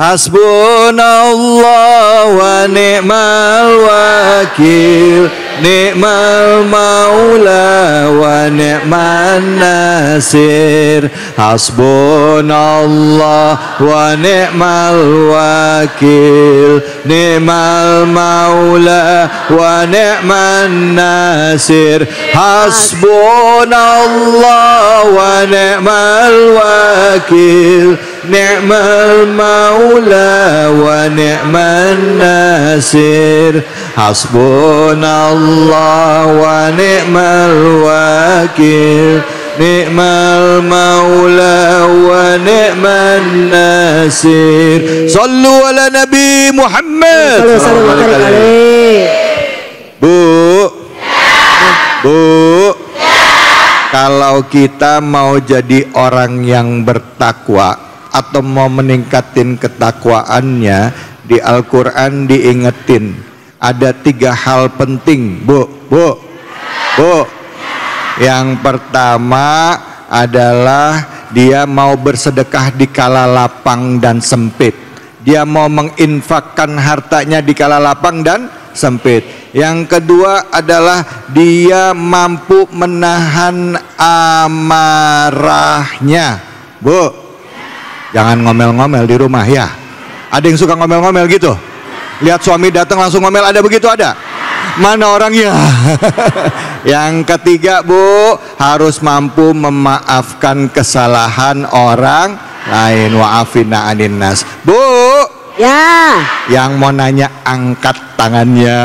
Hasbunallah wa ni'mal wakil, ni'mal maula wa ni'man nasir. Hasbunallah wa ni'mal wakil, ni'mal maula wa ni'man nasir. Hasbunallah wa ni'mal wakil, ni'mal maula wa ni'man nasir. Hasbunallah wa ni'mal wakil, ni'mal maula wa ni'man nasir. Sallu ala Nabi Muhammad. Bu, kalau kita mau jadi orang yang bertakwa atau mau meningkatin ketakwaannya, di Al-Quran diingetin ada 3 hal penting. Bu. Yang pertama adalah dia mau bersedekah di kala lapang dan sempit. Dia mau menginfakkan hartanya di kala lapang dan sempit. Yang kedua adalah dia mampu menahan amarahnya. Bu, jangan ngomel-ngomel di rumah ya. Ada yang suka ngomel-ngomel gitu? Lihat suami datang langsung ngomel, ada begitu ada? Mana orangnya? Yang ketiga, Bu, harus mampu memaafkan kesalahan orang lain. Wa'afina anin nas. Bu, ya. Yang mau nanya angkat tangannya.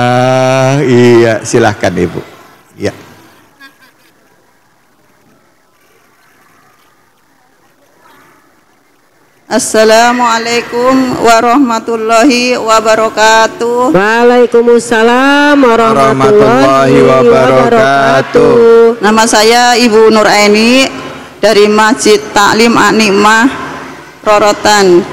Iya, silahkan Ibu. Ya. Assalamualaikum warahmatullahi wabarakatuh. Waalaikumsalam warahmatullahi wabarakatuh. Nama saya Ibu Nur Aini dari Masjid Taklim An-Nikmah Rorotan.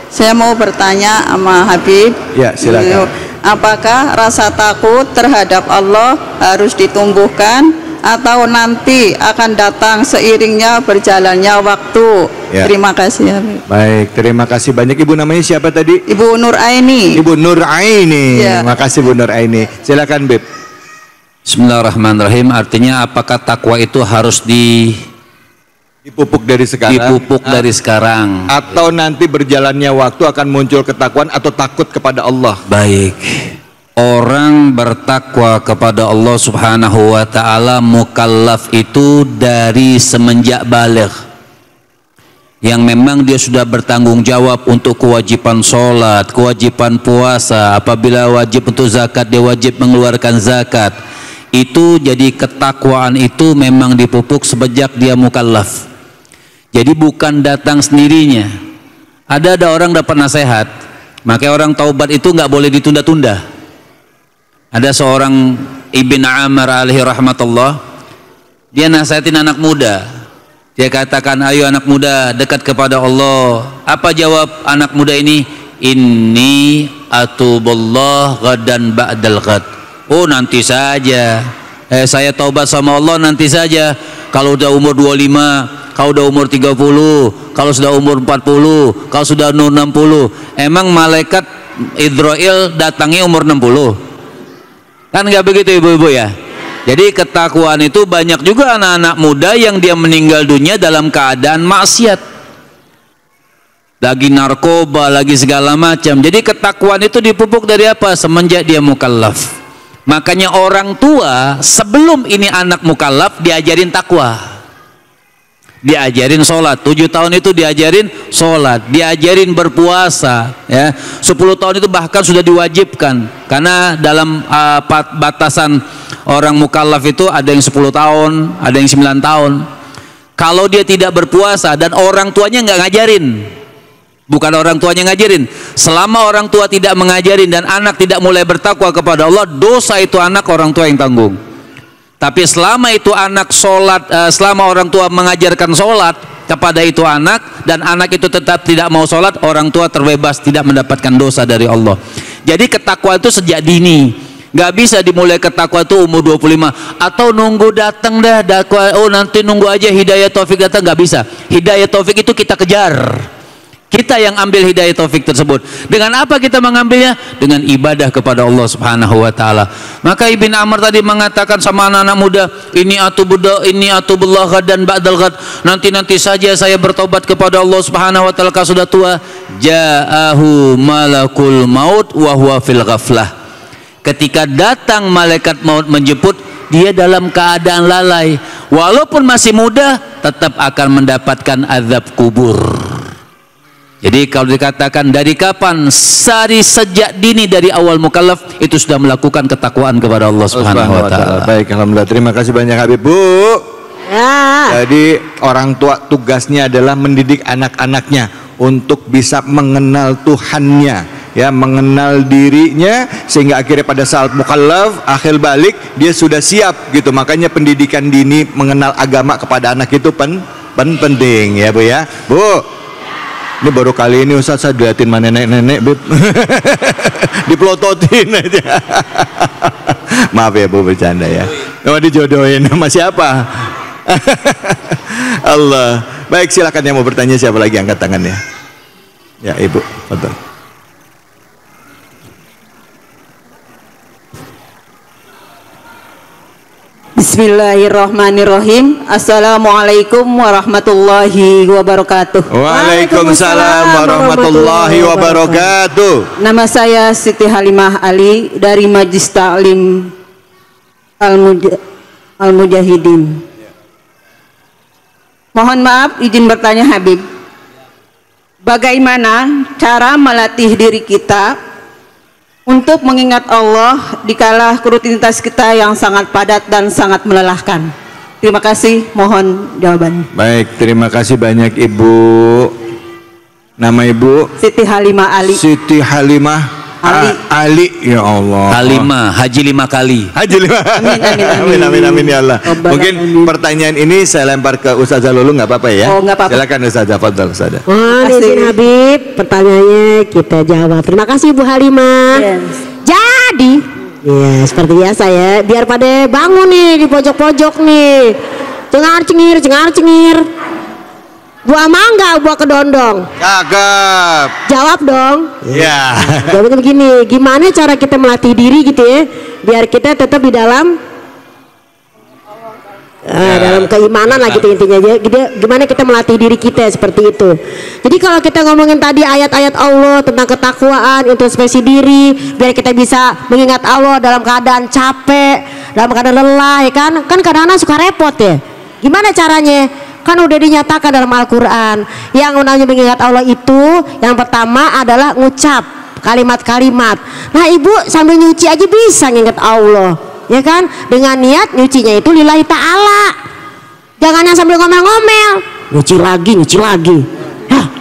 Saya mau bertanya sama Habib. Ya, silakan. Apakah rasa takut terhadap Allah harus ditumbuhkan atau nanti akan datang seiringnya berjalannya waktu? Ya. Terima kasih Habib. Baik, terima kasih banyak. Ibu namanya siapa tadi? Ibu Nur Aini. Ibu Nur Aini. Ya. Makasih Bu Nur Aini. Silakan Bib. Bismillahirrahmanirrahim. Artinya apakah takwa itu harus dipupuk dari sekarang? Dipupuk dari sekarang. Atau nanti berjalannya waktu akan muncul ketakwaan atau takut kepada Allah? Baik. Orang bertakwa kepada Allah Subhanahu wa ta'ala mukallaf itu dari semenjak baligh, yang memang dia sudah bertanggung jawab untuk kewajiban sholat, kewajiban puasa. Apabila wajib untuk zakat, dia wajib mengeluarkan zakat. Itu jadi ketakwaan itu memang dipupuk sejak dia mukallaf. Jadi bukan datang sendirinya. Ada orang dapat nasihat, makanya orang taubat itu nggak boleh ditunda-tunda. Ada seorang Ibn Amr alaihi rahmatullah, dia nasihatin anak muda. Dia katakan, ayo anak muda dekat kepada Allah. Apa jawab anak muda ini? Inni atubullah ghadan ba'dal ghad. Oh, nanti saja. Saya taubat sama Allah nanti saja. Kalau udah umur 25, kalau udah umur 30, kalau sudah umur 40, kalau sudah umur 60. Emang malaikat Idrail datangnya umur 60? Kan nggak begitu ibu-ibu ya. Jadi ketakwaan itu banyak juga anak-anak muda yang dia meninggal dunia dalam keadaan maksiat, lagi narkoba, lagi segala macam. Jadi ketakwaan itu dipupuk dari apa? Semenjak dia mukallaf. Makanya orang tua sebelum ini anak mukallaf diajarin takwa, diajarin sholat. 7 tahun itu diajarin sholat, diajarin berpuasa, ya. 10 tahun itu bahkan sudah diwajibkan, karena dalam batasan orang mukallaf itu ada yang 10 tahun, ada yang 9 tahun. Kalau dia tidak berpuasa dan orang tuanya nggak ngajarin, bukan orang tuanya ngajarin, selama orang tua tidak mengajarin dan anak tidak mulai bertakwa kepada Allah, dosa itu anak orang tua yang tanggung. Tapi selama itu anak sholat, selama orang tua mengajarkan sholat kepada itu anak, dan anak itu tetap tidak mau sholat, orang tua terbebas, tidak mendapatkan dosa dari Allah. Jadi ketakwaan itu sejak dini. Gak bisa dimulai ketakwaan itu umur 25 atau nunggu datang dah dakwa, oh nanti nunggu aja hidayah taufik datang. Gak bisa. Hidayah taufik itu kita kejar, Kita yang ambil hidayah taufik tersebut. Dengan apa kita mengambilnya? Dengan ibadah kepada Allah Subhanahu wa taala. Maka Ibn Amr tadi mengatakan sama anak-anak muda, ini atubullah dan ba'dal ghad. Nanti saja saya bertobat kepada Allah Subhanahu wa taala kalau sudah tua. Ja'ahu malakul maut wa huwa fil ghaflah. Ketika datang malaikat maut menjemput, dia dalam keadaan lalai. Walaupun masih muda, tetap akan mendapatkan azab kubur. Jadi kalau dikatakan dari kapan? Sejak dini dari awal mukallaf itu sudah melakukan ketakwaan kepada Allah Subhanahu wa taala. Baik, alhamdulillah. Terima kasih banyak Habib. Bu. Ya. Jadi orang tua tugasnya adalah mendidik anak-anaknya untuk bisa mengenal Tuhannya, ya, mengenal dirinya, sehingga akhirnya pada saat mukallaf akhir balik dia sudah siap gitu. Makanya pendidikan dini mengenal agama kepada anak itu penting ya Bu ya. Bu, ini baru kali ini Ustaz saya diliatin sama nenek-nenek Bib. Dipelototin aja. Maaf ya Bu, bercanda ya. Mau dijodohin sama siapa? Allah. Baik, silakan yang mau bertanya, siapa lagi angkat tangannya? Ya Ibu, betul. Bismillahirrahmanirrahim. Assalamualaikum warahmatullahi wabarakatuh. Waalaikumsalam warahmatullahi wabarakatuh. Nama saya Siti Halimah Ali dari Majlis Ta'lim Al-Mujahidin. Mohon maaf, izin bertanya Habib. Bagaimana cara melatih diri kita untuk mengingat Allah dikala rutinitas kita yang sangat padat dan sangat melelahkan? Terima kasih, mohon jawaban. Baik, terima kasih banyak Ibu. Nama Ibu? Siti Halimah Ali. Siti Halimah Ali. Ya Allah. Halimah, haji 5 kali. Haji 5. Amin ya Allah. Mungkin pertanyaan ini saya lempar ke Ustazah Lulu, nggak apa-apa ya? Oh, nggak apa-apa. Silakan Ustazah, fadhal Ustazah. Izin Habib, pertanyaannya kita jawab. Terima kasih Bu Halimah. Yes. Jadi, ya seperti biasa ya, biar pada bangun nih di pojok-pojok nih. Cengar-cengir. Buah mangga, buah kedondong. Cakep. Jawab dong. Ya. Jawabnya begini, gimana cara kita melatih diri gitu ya, biar kita tetap di dalam dalam keimanan lah gitu intinya. Gimana kita melatih diri kita seperti itu. Jadi kalau kita ngomongin tadi ayat-ayat Allah tentang ketakwaan, introspeksi diri, biar kita bisa mengingat Allah dalam keadaan capek, dalam keadaan lelah, ya kan? Kan kadang-kadang suka repot ya. Gimana caranya? Kan udah dinyatakan dalam Al-Quran, yang namanya mengingat Allah itu yang pertama adalah ngucap kalimat-kalimat. Nah Ibu sambil nyuci aja bisa nginget Allah, ya kan, dengan niat nyucinya itu lillahi ta'ala. Jangan yang sambil ngomel-ngomel, nyuci lagi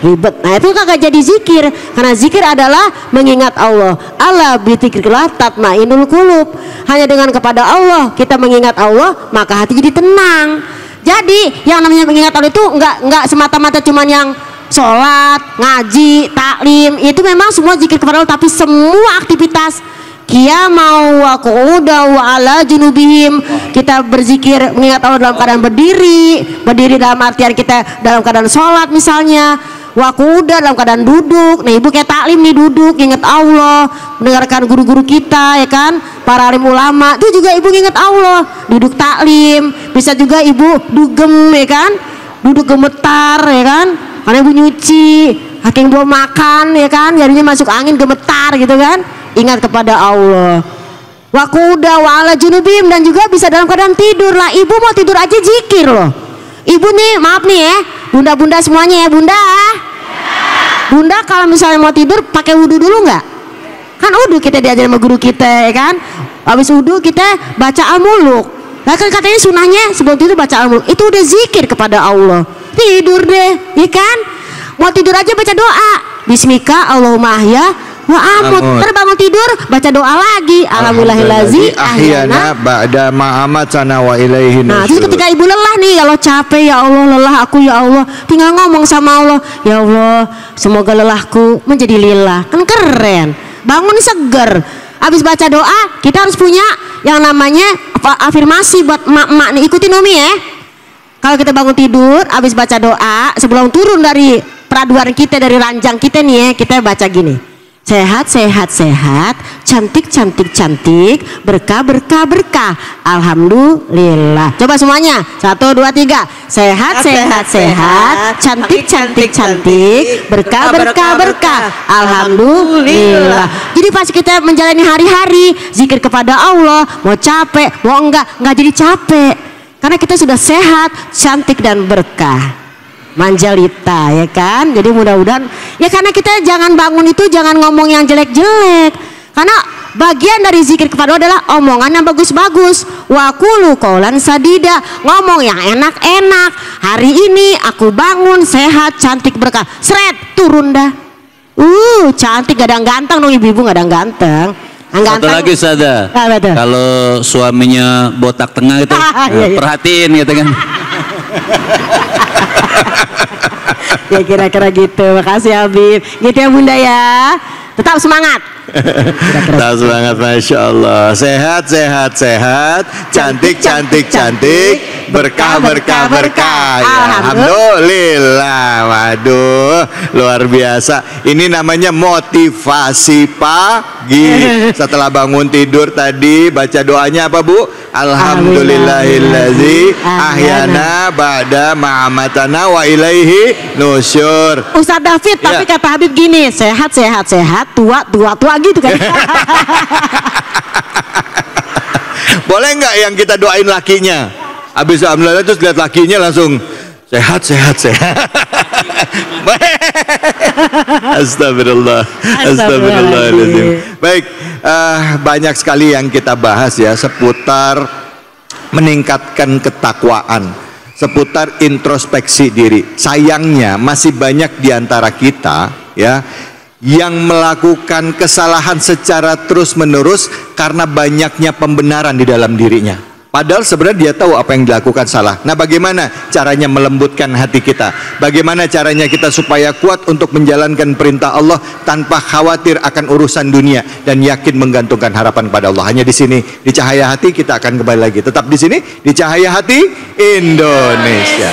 ribet. Nah itu kagak jadi zikir, karena zikir adalah mengingat Allah. Allah bidzikrillah tatmainul qulub. Hanya dengan kepada Allah kita mengingat Allah, maka hati jadi tenang. Jadi yang namanya mengingat Allah itu enggak semata-mata cuman yang sholat, ngaji, taklim, itu memang semua zikir kepada Allah, tapi semua aktivitas qiyamau wa qu'uda wa ala junubihim, kita berzikir mengingat Allah dalam keadaan berdiri dalam artian kita dalam keadaan sholat misalnya, wa qu'uda dalam keadaan duduk. Nah Ibu kayak taklim nih, duduk ingat Allah, mendengarkan guru-guru kita ya kan, para alim ulama, itu juga Ibu ingat Allah, duduk taklim. Bisa juga Ibu dugem ya kan, duduk gemetar ya kan, karena Ibu nyuci, haking bawa makan ya kan, jadinya masuk angin gemetar gitu kan, ingat kepada Allah. Wa qu'uda wa ala junubihim, dan juga bisa dalam keadaan tidur lah. Ibu mau tidur aja zikir loh. Ibu nih, maaf nih ya, bunda-bunda semuanya ya, Bunda kalau misalnya mau tidur pakai wudhu dulu nggak? Kan wudhu kita diajarin sama guru kita ya kan. Habis wudhu kita baca al-muluk. Nah kan katanya sunahnya sebelum tidur baca al-muluk. Itu udah zikir kepada Allah. Tidur deh, ya kan? Mau tidur aja baca doa. Bismika Allahumma ahya wa amut. Terbangun tidur baca doa lagi. Alhamdulillahillazi ahyana ba'da ma amatana wa ilaihi nusyur. Nah, terus ketika Ibu lelah nih, kalau capek ya Allah, lelah aku ya Allah, tinggal ngomong sama Allah, ya Allah, semoga lelahku menjadi lillah. Kan keren. Bangun seger. Habis baca doa, kita harus punya yang namanya afirmasi buat emak-emak nih. Ikutin Umi ya. Kalau kita bangun tidur, habis baca doa, sebelum turun dari peraduan kita dari ranjang kita nih ya, kita baca gini. Sehat, sehat, sehat, cantik, cantik, cantik, berkah, berkah, berkah. Alhamdulillah. Coba semuanya. 1, 2, 3. Sehat, sehat, sehat, cantik, cantik, cantik, berkah, berkah, berkah. Alhamdulillah. Jadi pas kita menjalani hari-hari zikir kepada Allah, mau capek, mau enggak jadi capek. Karena kita sudah sehat, cantik dan berkah. Manjalita ya kan. Jadi mudah-mudahan ya, karena kita jangan bangun itu jangan ngomong yang jelek-jelek, karena bagian dari zikir kepada Allah adalah omongan yang bagus-bagus. Wa qulu qaulan sadida, ngomong yang enak-enak. Hari ini aku bangun sehat cantik berkah, seret turun dah. Cantik, ganteng dong ibu-ibu, ganteng. Satu lagi Sada, kalau suaminya botak tengah itu perhatiin gitu kan. Ya kira-kira gitu. Makasih Habib. Gitu ya Bunda ya. Tetap semangat. Tetap semangat, Masya Allah. Sehat, sehat, sehat, cantik, cantik, cantik, berkah, berkah, berkah. Ya, alhamdulillah. Waduh, luar biasa. Ini namanya motivasi pagi. Setelah bangun tidur tadi baca doanya apa Bu? Alhamdulillahillazi ahyana ba'da ma'amatana wa ilaihi nusyur. Ustaz David, tapi kata Habib gini, sehat, sehat, sehat, tua, tua, tua gitu kan. Boleh nggak yang kita doain lakinya? Habis alhamdulillah terus lihat lakinya langsung sehat, sehat, sehat. Astagfirullah, astagfirullahaladzim. Baik, banyak sekali yang kita bahas ya seputar meningkatkan ketakwaan, seputar introspeksi diri. Sayangnya masih banyak di antara kita ya yang melakukan kesalahan secara terus-menerus karena banyaknya pembenaran di dalam dirinya. Padahal sebenarnya dia tahu apa yang dilakukan salah. Nah, bagaimana caranya melembutkan hati kita? Bagaimana caranya kita supaya kuat untuk menjalankan perintah Allah tanpa khawatir akan urusan dunia dan yakin menggantungkan harapan pada Allah. Hanya di sini di Cahaya Hati kita akan kembali lagi. Tetap di sini di Cahaya Hati Indonesia.